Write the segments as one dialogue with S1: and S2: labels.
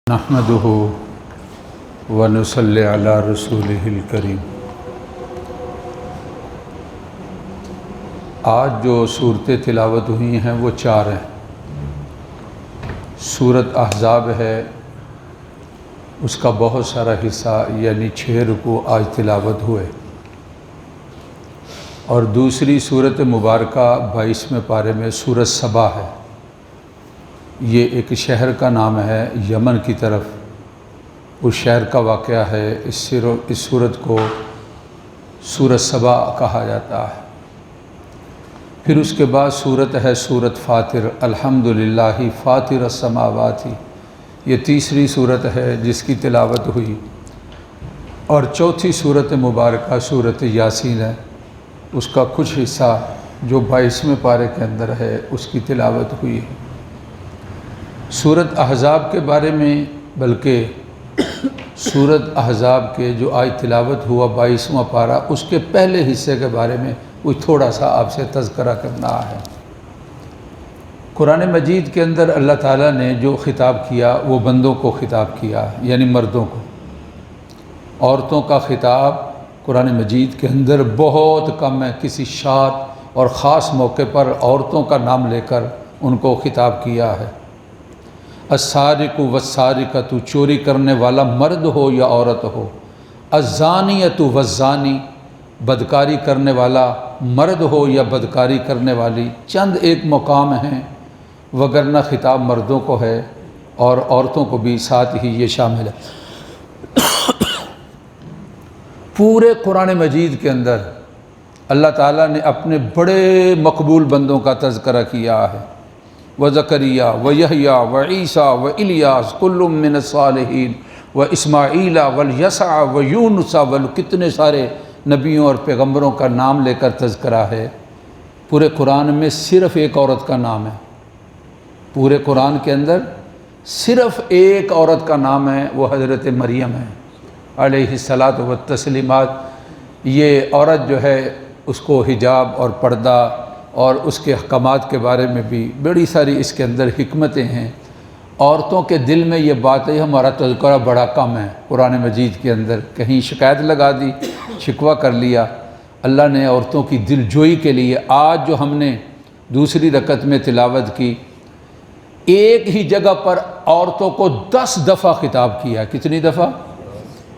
S1: نحمدہ ونصلی علی رسولہ الکریم۔ آج جو صورتیں تلاوت ہوئی ہیں وہ 4 ہیں۔ سورت احزاب ہے، اس کا بہت سارا حصہ یعنی 6 رکوع آج تلاوت ہوئے، اور دوسری سورت مبارکہ 22ویں پارے میں سورت سبا ہے۔ یہ ایک شہر کا نام ہے یمن کی طرف، اس شہر کا واقعہ ہے۔ اس سورت کو سورت سبا کہا جاتا ہے۔ پھر اس کے بعد سورت ہے سورت فاطر، الحمدللہ فاطر السماوات، یہ تیسری سورت ہے جس کی تلاوت ہوئی، اور چوتھی سورت مبارکہ سورت یاسین ہے، اس کا کچھ حصہ جو 22ویں پارے کے اندر ہے اس کی تلاوت ہوئی ہے۔ سورت احزاب کے بارے میں، بلکہ سورت احزاب کے جو آج تلاوت ہوا 22واں پارہ، اس کے پہلے حصے کے بارے میں کچھ تھوڑا سا آپ سے تذکرہ کرنا ہے۔ قرآن مجید کے اندر اللہ تعالیٰ نے جو خطاب کیا وہ بندوں کو خطاب کیا، یعنی مردوں کو۔ عورتوں کا خطاب قرآن مجید کے اندر بہت کم ہے، کسی شاد اور خاص موقع پر عورتوں کا نام لے کر ان کو خطاب کیا ہے۔ السارق والسارقۃ، چوری کرنے والا مرد ہو یا عورت ہو۔ الزانیۃ والزانی، بدکاری کرنے والا مرد ہو یا بدکاری کرنے والی۔ چند ایک مقام ہیں، وگرنہ خطاب مردوں کو ہے اور عورتوں کو بھی ساتھ ہی یہ شامل ہے۔ پورے قرآن مجید کے اندر اللہ تعالیٰ نے اپنے بڑے مقبول بندوں کا تذکرہ کیا ہے۔ وزکریا ویحییٰ وعیسیٰ والیاس کل من الصالحین واسماعیل والیسع ویونس، کتنے سارے نبیوں اور پیغمبروں کا نام لے کر تذکرہ ہے۔ پورے قرآن میں صرف ایک عورت کا نام ہے، پورے قرآن کے اندر صرف ایک عورت کا نام ہے، وہ حضرت مریم ہے علیہ الصلاۃ والتسلیمات۔ یہ عورت جو ہے اس کو حجاب اور پردہ اور اس کے احکامات کے بارے میں بھی بڑی ساری اس کے اندر حکمتیں ہیں۔ عورتوں کے دل میں یہ بات ہے، ہمارا تذکرہ بڑا کم ہے قرآن مجید کے اندر، کہیں شکایت لگا دی، شکوہ کر لیا۔ اللہ نے عورتوں کی دل جوئی کے لیے آج جو ہم نے دوسری رکعت میں تلاوت کی، ایک ہی جگہ پر عورتوں کو 10 دفعہ خطاب کیا۔ کتنی دفعہ؟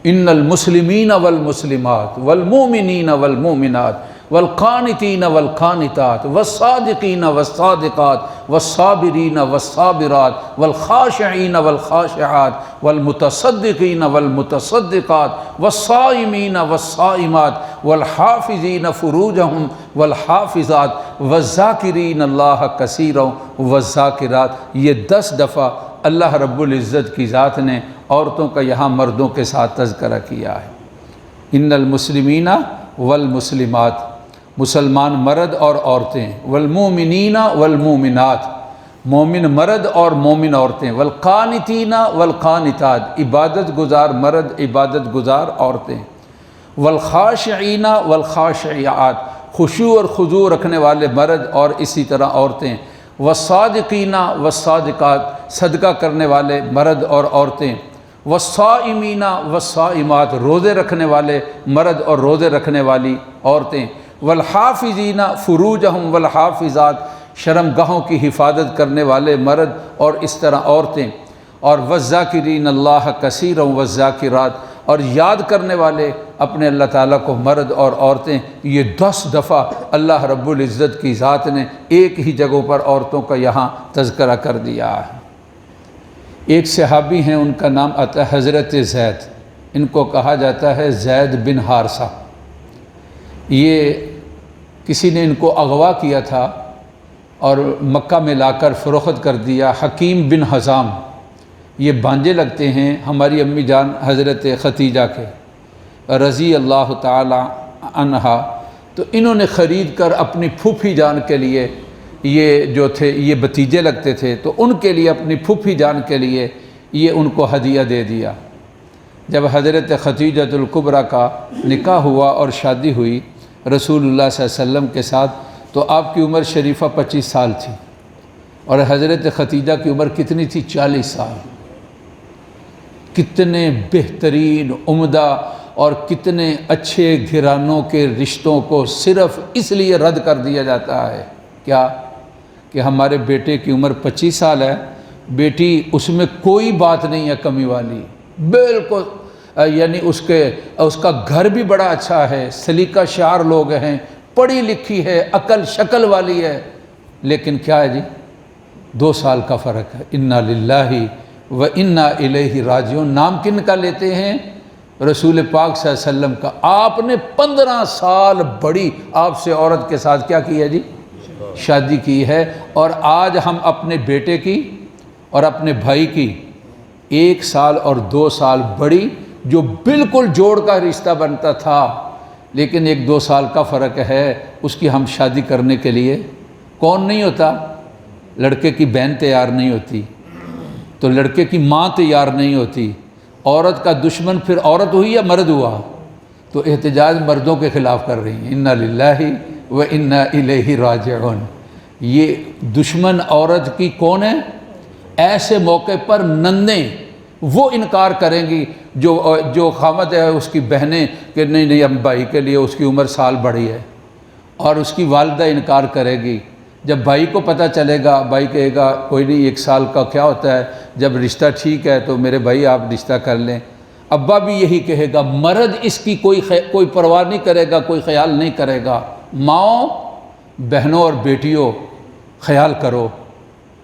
S1: ان المسلمین والمسلمات والمؤمنین والمؤمنات والقانتین والقانتات والصادقین والصادقات والصابرین والصابرات والخاشعین والخاشعات والمتصدقین والمتصدقات والصائمین والصائمات والحافظین فروجہم والحافظات والذاکرین اللہ کثیرا والذاکرات۔ یہ 10 دفعہ اللہ رب العزت کی ذات نے عورتوں کا یہاں مردوں کے ساتھ تذکرہ کیا ہے۔ ان المسلمین والمسلمات، مسلمان مرد اور عورتیں، والمومنین والمومنات، مومن مرد اور مومن عورتیں، والقانتین والقانتات، عبادت گزار مرد عبادت گزار عورتیں، والخاشعین والخاشعات، خشوع اور خضوع رکھنے والے مرد اور اسی طرح عورتیں، والصادقین والصادقات، صدقہ کرنے والے مرد اور عورتیں، والصائمین والصائمات، روزے رکھنے والے مرد اور روزے رکھنے والی عورتیں، والحافظین فروجہم والحافظات، شرم گاہوں کی حفاظت کرنے والے مرد اور اس طرح عورتیں، اور والذاکرین اللہ کثیرا والذاکرات، اور یاد کرنے والے اپنے اللہ تعالیٰ کو مرد اور عورتیں۔ یہ 10 دفعہ اللہ رب العزت کی ذات نے ایک ہی جگہوں پر عورتوں کا یہاں تذکرہ کر دیا ہے۔ ایک صحابی ہیں، ان کا نام آتا ہے حضرت زید، ان کو کہا جاتا ہے زید بن حارثہ۔ یہ کسی نے ان کو اغوا کیا تھا اور مکہ میں لا کر فروخت کر دیا۔ حکیم بن حزام، یہ بانجے لگتے ہیں ہماری امی جان حضرت ختیجہ کے رضی اللہ تعالی عنہا، تو انہوں نے خرید کر اپنی پھوپھی جان کے لیے، یہ جو تھے یہ بھتیجے لگتے تھے، تو ان کے لیے اپنی پھوپھی جان کے لیے یہ ان کو ہدیہ دے دیا۔ جب حضرت ختیجۃ الکبریٰ کا نکاح ہوا اور شادی ہوئی رسول اللہ صلی اللہ علیہ وسلم کے ساتھ، تو آپ کی عمر شریفہ 25 سال تھی، اور حضرت ختیجہ کی عمر کتنی تھی؟ 40 سال۔ کتنے بہترین عمدہ اور کتنے اچھے گھرانوں کے رشتوں کو صرف اس لیے رد کر دیا جاتا ہے کیا کہ ہمارے بیٹے کی عمر 25 سال ہے، بیٹی اس میں کوئی بات نہیں ہے کمی والی، بالکل یعنی اس کا گھر بھی بڑا اچھا ہے، سلیقہ شعر لوگ ہیں، پڑھی لکھی ہے، عقل شکل والی ہے، لیکن کیا ہے جی 2 سال کا فرق ہے۔ انا للہ و انا الیہ راجعون۔ نام کن کا لیتے ہیں؟ رسول پاک صلی اللہ علیہ وسلم کا۔ آپ نے 15 سال بڑی آپ سے عورت کے ساتھ کیا کی ہے جی؟ شادی کی ہے۔ اور آج ہم اپنے بیٹے کی اور اپنے بھائی کی 1 سال اور 2 سال بڑی، جو بالکل جوڑ کا رشتہ بنتا تھا، لیکن 1-2 سال کا فرق ہے، اس کی ہم شادی کرنے کے لیے کون نہیں ہوتا؟ لڑکے کی بہن تیار نہیں ہوتی تو لڑکے کی ماں تیار نہیں ہوتی، عورت کا دشمن پھر عورت ہوئی یا مرد ہوا؟ تو احتجاج مردوں کے خلاف کر رہی ہیں۔ انا للہ و انا الیہ راجعون۔ یہ دشمن عورت کی کون ہے؟ ایسے موقع پر ننیں وہ انکار کریں گی جو خامد ہے اس کی بہنیں کہ نہیں نہیں ہم بھائی کے لیے، اس کی عمر سال بڑھی ہے، اور اس کی والدہ انکار کرے گی۔ جب بھائی کو پتہ چلے گا، بھائی کہے گا کوئی نہیں 1 سال کا کیا ہوتا ہے، جب رشتہ ٹھیک ہے تو میرے بھائی آپ رشتہ کر لیں۔ ابا بھی یہی کہے گا، مرد اس کی کوئی پرواہ نہیں کرے گا، کوئی خیال نہیں کرے گا۔ ماؤں، بہنوں اور بیٹیوں، خیال کرو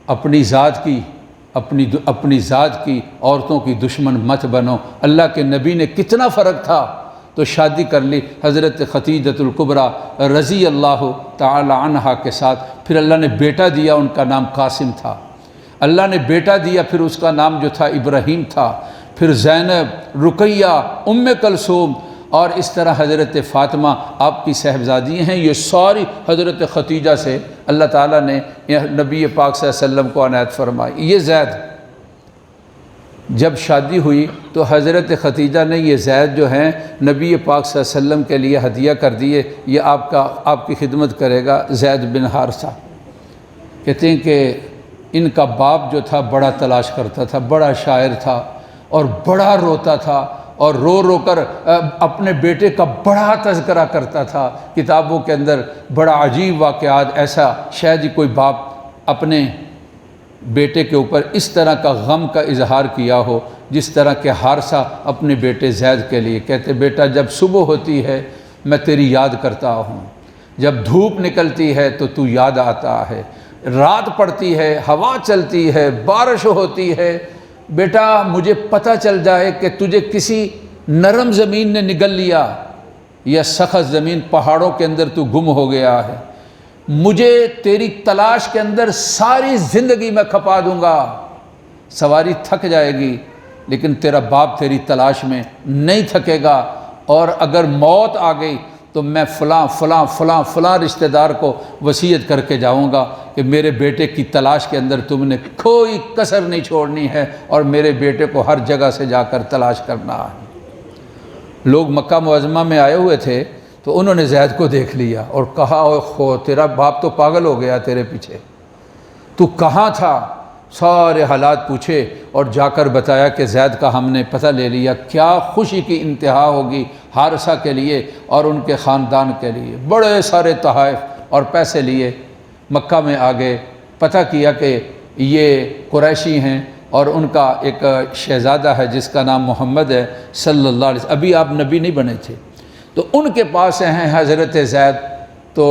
S1: اپنی ذات کی، اپنی ذات کی، عورتوں کی دشمن مت بنو۔ اللہ کے نبی نے کتنا فرق تھا تو شادی کر لی حضرت خدیجۃ الکبریٰ رضی اللہ تعالی عنہا کے ساتھ۔ پھر اللہ نے بیٹا دیا، ان کا نام قاسم تھا۔ اللہ نے بیٹا دیا، پھر اس کا نام جو تھا ابراہیم تھا۔ پھر زینب، رقیہ، ام کلثوم، اور اس طرح حضرت فاطمہ آپ کی صاحبزادی ہیں۔ یہ ساری حضرت خدیجہ سے اللہ تعالیٰ نے نبی پاک صلی اللہ علیہ وسلم کو عنایت فرمائی۔ یہ زید جب شادی ہوئی تو حضرت خدیجہ نے یہ زید جو ہیں نبی پاک صلی اللہ علیہ وسلم کے لیے ہدیہ کر دیے، یہ آپ کی خدمت کرے گا زید بن حارثہ۔ کہتے ہیں کہ ان کا باپ جو تھا بڑا تلاش کرتا تھا، بڑا شاعر تھا اور بڑا روتا تھا، اور رو رو کر اپنے بیٹے کا بڑا تذکرہ کرتا تھا کتابوں کے اندر۔ بڑا عجیب واقعات، ایسا شاید ہی کوئی باپ اپنے بیٹے کے اوپر اس طرح کا غم کا اظہار کیا ہو جس طرح کہ حارثہ اپنے بیٹے زید کے لیے کہتے، بیٹا جب صبح ہوتی ہے میں تیری یاد کرتا ہوں، جب دھوپ نکلتی ہے تو تو یاد آتا ہے، رات پڑتی ہے، ہوا چلتی ہے، بارش ہوتی ہے، بیٹا مجھے پتہ چل جائے کہ تجھے کسی نرم زمین نے نگل لیا یا سخت زمین پہاڑوں کے اندر تو گم ہو گیا ہے، مجھے تیری تلاش کے اندر ساری زندگی میں کھپا دوں گا۔ سواری تھک جائے گی لیکن تیرا باپ تیری تلاش میں نہیں تھکے گا، اور اگر موت آ گئی تو میں فلاں فلاں فلاں فلاں رشتہ دار کو وصیت کر کے جاؤں گا کہ میرے بیٹے کی تلاش کے اندر تم نے کوئی کسر نہیں چھوڑنی ہے، اور میرے بیٹے کو ہر جگہ سے جا کر تلاش کرنا ہے۔ لوگ مکہ معظمہ میں آئے ہوئے تھے تو انہوں نے زید کو دیکھ لیا اور کہا، اوہ خو تیرا باپ تو پاگل ہو گیا تیرے پیچھے، تو کہاں تھا؟ سارے حالات پوچھے اور جا کر بتایا کہ زید کا ہم نے پتہ لے لیا۔ کیا خوشی کی انتہا ہوگی حارثہ کے لیے اور ان کے خاندان کے لیے۔ بڑے سارے تحائف اور پیسے لیے مکہ میں آ گئے، پتہ کیا کہ یہ قریشی ہیں اور ان کا ایک شہزادہ ہے جس کا نام محمد ہے صلی اللہ علیہ وسلم، ابھی آپ نبی نہیں بنے تھے، تو ان کے پاس ہیں حضرت زید، تو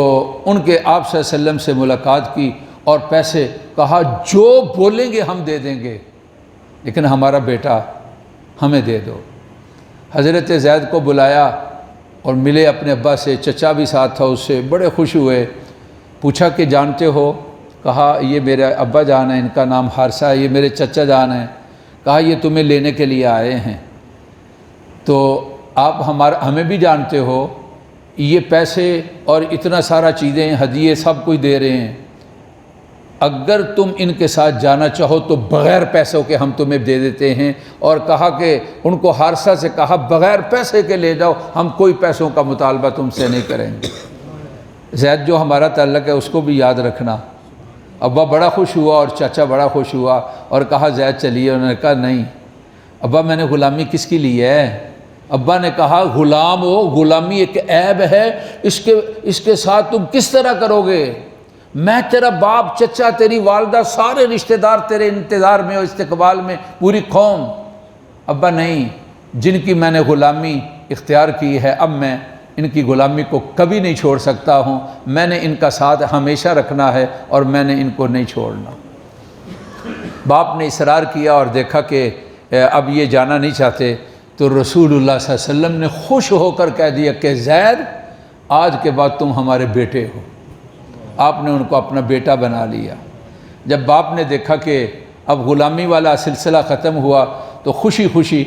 S1: ان کے آپ صلی اللہ علیہ وسلم سے ملاقات کی اور پیسے، کہا جو بولیں گے ہم دے دیں گے، لیکن ہمارا بیٹا ہمیں دے دو۔ حضرت زید کو بلایا اور ملے اپنے ابا سے، چچا بھی ساتھ تھا اس سے، بڑے خوش ہوئے، پوچھا کہ جانتے ہو؟ کہا یہ میرے ابا جان ہے، ان کا نام حارثہ ہے، یہ میرے چچا جان ہیں۔ کہا یہ تمہیں لینے کے لیے آئے ہیں، تو آپ ہمیں بھی جانتے ہو، یہ پیسے اور اتنا سارا چیزیں ہدیے سب کچھ دے رہے ہیں، اگر تم ان کے ساتھ جانا چاہو تو بغیر پیسوں کے ہم تمہیں دے دیتے ہیں، اور کہا کہ ان کو حارثہ سے کہا بغیر پیسے کے لے جاؤ، ہم کوئی پیسوں کا مطالبہ تم سے نہیں کریں گے۔ زید جو ہمارا تعلق ہے اس کو بھی یاد رکھنا۔ ابا بڑا خوش ہوا اور چاچا بڑا خوش ہوا اور کہا زید چلیے، انہوں نے کہا نہیں، ابا میں نے غلامی کس کی لی ہے؟ ابا نے کہا غلام ہو، غلامی ایک عیب ہے، اس کے ساتھ تم کس طرح کرو گے؟ میں تیرا باپ، چچا، تیری والدہ، سارے رشتہ دار تیرے انتظار میں اور استقبال میں، پوری قوم۔ ابا نہیں، جن کی میں نے غلامی اختیار کی ہے اب میں ان کی غلامی کو کبھی نہیں چھوڑ سکتا ہوں، میں نے ان کا ساتھ ہمیشہ رکھنا ہے اور میں نے ان کو نہیں چھوڑنا۔ باپ نے اصرار کیا اور دیکھا کہ اب یہ جانا نہیں چاہتے، تو رسول اللہ صلی اللہ علیہ وسلم نے خوش ہو کر کہہ دیا کہ زید آج کے بعد تم ہمارے بیٹے ہو۔ آپ نے ان کو اپنا بیٹا بنا لیا۔ جب باپ نے دیکھا کہ اب غلامی والا سلسلہ ختم ہوا تو خوشی خوشی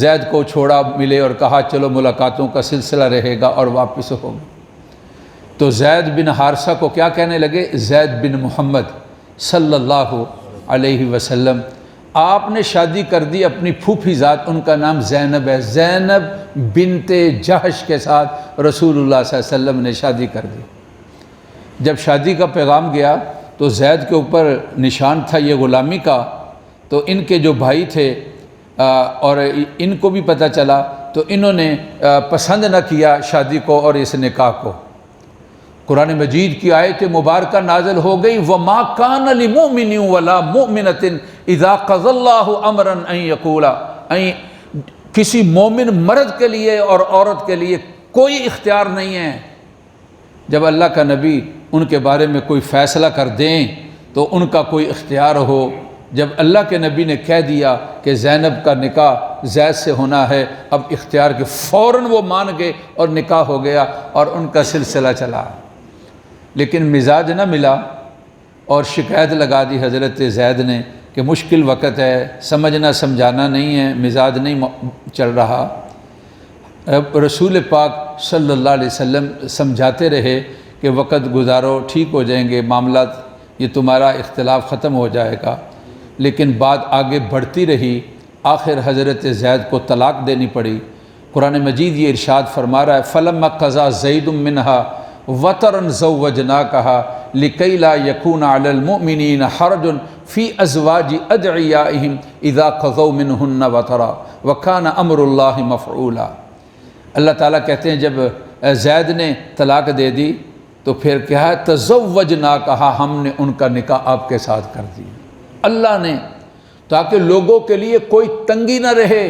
S1: زید کو چھوڑا ملے اور کہا چلو ملاقاتوں کا سلسلہ رہے گا، اور واپس ہو گئے۔ تو زید بن حارثہ کو کیا کہنے لگے؟ زید بن محمد صلی اللہ علیہ وسلم۔ آپ نے شادی کر دی اپنی پھوپھی ذات، ان کا نام زینب ہے، زینب بنت جہش کے ساتھ رسول اللہ صلی اللہ علیہ وسلم نے شادی کر دی۔ جب شادی کا پیغام گیا تو زید کے اوپر نشان تھا یہ غلامی کا، تو ان کے جو بھائی تھے اور ان کو بھی پتہ چلا، تو انہوں نے پسند نہ کیا شادی کو اور اس نکاح کو۔ قرآن مجید کی آیت مبارکہ نازل ہو گئی، وَمَا كَانَ لِمُؤْمِنٍ وَلَا مُؤْمِنَةٍ اِذَا قَضَى اللَّهُ أَمْرًا أَن يَقُولَ، کسی مومن مرد کے لیے اور عورت کے لیے کوئی اختیار نہیں ہے جب اللہ کا نبی ان کے بارے میں کوئی فیصلہ کر دیں تو ان کا کوئی اختیار ہو۔ جب اللہ کے نبی نے کہہ دیا کہ زینب کا نکاح زید سے ہونا ہے، اب اختیار کے فوراً وہ مان گئے اور نکاح ہو گیا اور ان کا سلسلہ چلا۔ لیکن مزاج نہ ملا اور شکایت لگا دی حضرت زید نے کہ مشکل وقت ہے، سمجھنا سمجھانا نہیں ہے، مزاج نہیں چل رہا۔ رسول پاک صلی اللہ علیہ وسلم سمجھاتے رہے کہ وقت گزارو، ٹھیک ہو جائیں گے معاملات، یہ تمہارا اختلاف ختم ہو جائے گا۔ لیکن بات آگے بڑھتی رہی، آخر حضرت زید کو طلاق دینی پڑی۔ قرآن مجید یہ ارشاد فرما رہا ہے فَلَمَّا قَضَىٰ زَيْدٌ مِّنْهَا وَطَرًا زَوَّجْنَاكَهَا لِكَيْ لَا يَكُونَ عَلَى الْمُؤْمِنِينَ حَرَجٌ فِي أَزْوَاجِ أَدْعِيَائِهِمْ إِذَا قَضَوْا مِنْهُنَّ وَطَرًا وَكَانَ أَمْرُ اللَّهِ مَفْعُولًا۔ اللہ تعالیٰ کہتے ہیں جب زید نے طلاق دے دی تو پھر کیا ہے؟ تزوجناکہا، ہم نے ان کا نکاح آپ کے ساتھ کر دیا اللہ نے، تاکہ لوگوں کے لیے کوئی تنگی نہ رہے۔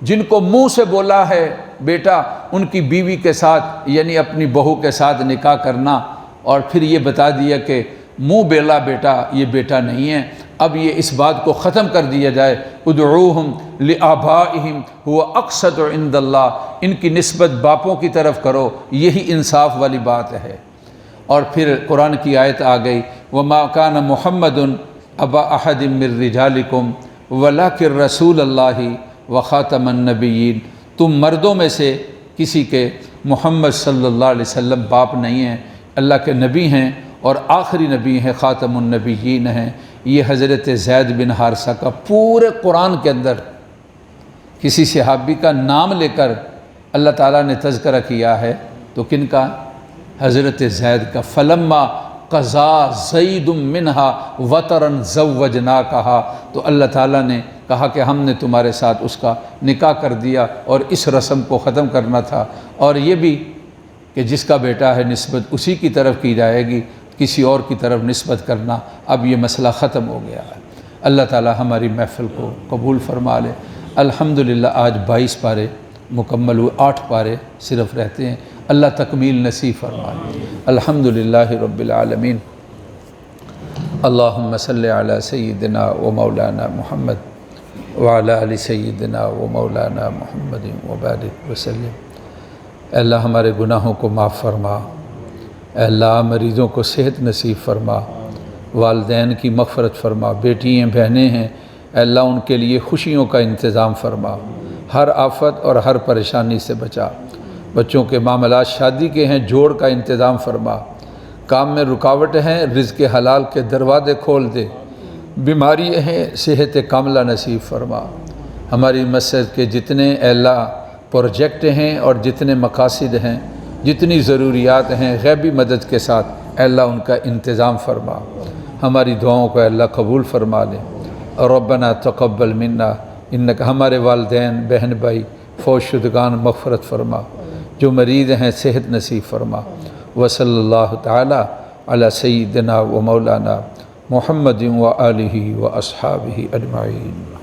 S1: جن کو منہ سے بولا ہے بیٹا ان کی بیوی کے ساتھ یعنی اپنی بہو کے ساتھ نکاح کرنا، اور پھر یہ بتا دیا کہ منہ بیلا بیٹا یہ بیٹا نہیں ہے، اب یہ اس بات کو ختم کر دیا جائے ادعوہم لآبائہم ہوا اقسط عند اللہ، ان کی نسبت باپوں کی طرف کرو، یہی انصاف والی بات ہے۔ اور پھر قرآن کی آیت آ گئی وما کان محمد ابا احد من رجالکم ولکن رسول اللہ وخاتم النبیین، تم مردوں میں سے کسی کے محمد صلی اللہ علیہ وسلم باپ نہیں ہیں، اللہ کے نبی ہیں اور آخری نبی ہیں، خاتم النبیین ہیں۔ یہ حضرت زید بن حارثہ کا پورے قرآن کے اندر کسی صحابی کا نام لے کر اللہ تعالیٰ نے تذکرہ کیا ہے تو کن کا؟ حضرت زید کا۔ فلما قضا زید منہا وطرن زوجناکہا، تو اللہ تعالیٰ نے کہا کہ ہم نے تمہارے ساتھ اس کا نکاح کر دیا اور اس رسم کو ختم کرنا تھا، اور یہ بھی کہ جس کا بیٹا ہے نسبت اسی کی طرف کی جائے گی، کسی اور کی طرف نسبت کرنا اب یہ مسئلہ ختم ہو گیا ہے۔ اللہ تعالیٰ ہماری محفل کو قبول فرما لے۔ الحمدللہ آج 22 پارے مکمل ہوئے، 8 پارے صرف رہتے ہیں، اللہ تکمیل نصیب فرما لے۔ الحمدللہ رب العالمین۔ اللہم صلی علی سیدنا و مولانا محمد وعلی آل سیدنا و مولانا محمد وبارک وسلم۔ اے اللہ ہمارے گناہوں کو معاف فرما، اے اللہ مریضوں کو صحت نصیب فرما، والدین کی مغفرت فرما، بیٹیاں بہنیں ہیں اے اللہ ان کے لیے خوشیوں کا انتظام فرما، ہر آفت اور ہر پریشانی سے بچا۔ بچوں کے معاملات شادی کے ہیں، جوڑ کا انتظام فرما، کام میں رکاوٹ ہیں رزق حلال کے دروازے کھول دے، بیماری ہیں صحت کاملہ نصیب فرما۔ ہماری مسجد کے جتنے اے اللہ پروجیکٹ ہیں اور جتنے مقاصد ہیں، جتنی ضروریات ہیں، غیبی مدد کے ساتھ اے اللہ ان کا انتظام فرما۔ ہماری دعاؤں کو اے اللہ قبول فرما لے۔ ربنا تقبل منا انک ہمارے والدین بہن بھائی فوت شدگان مغفرت فرما، جو مریض ہیں صحت نصیب فرما۔ وصلی اللہ تعالی علی سیدنا و مولانا محمد و آلہ و اصحابہ اجمعین۔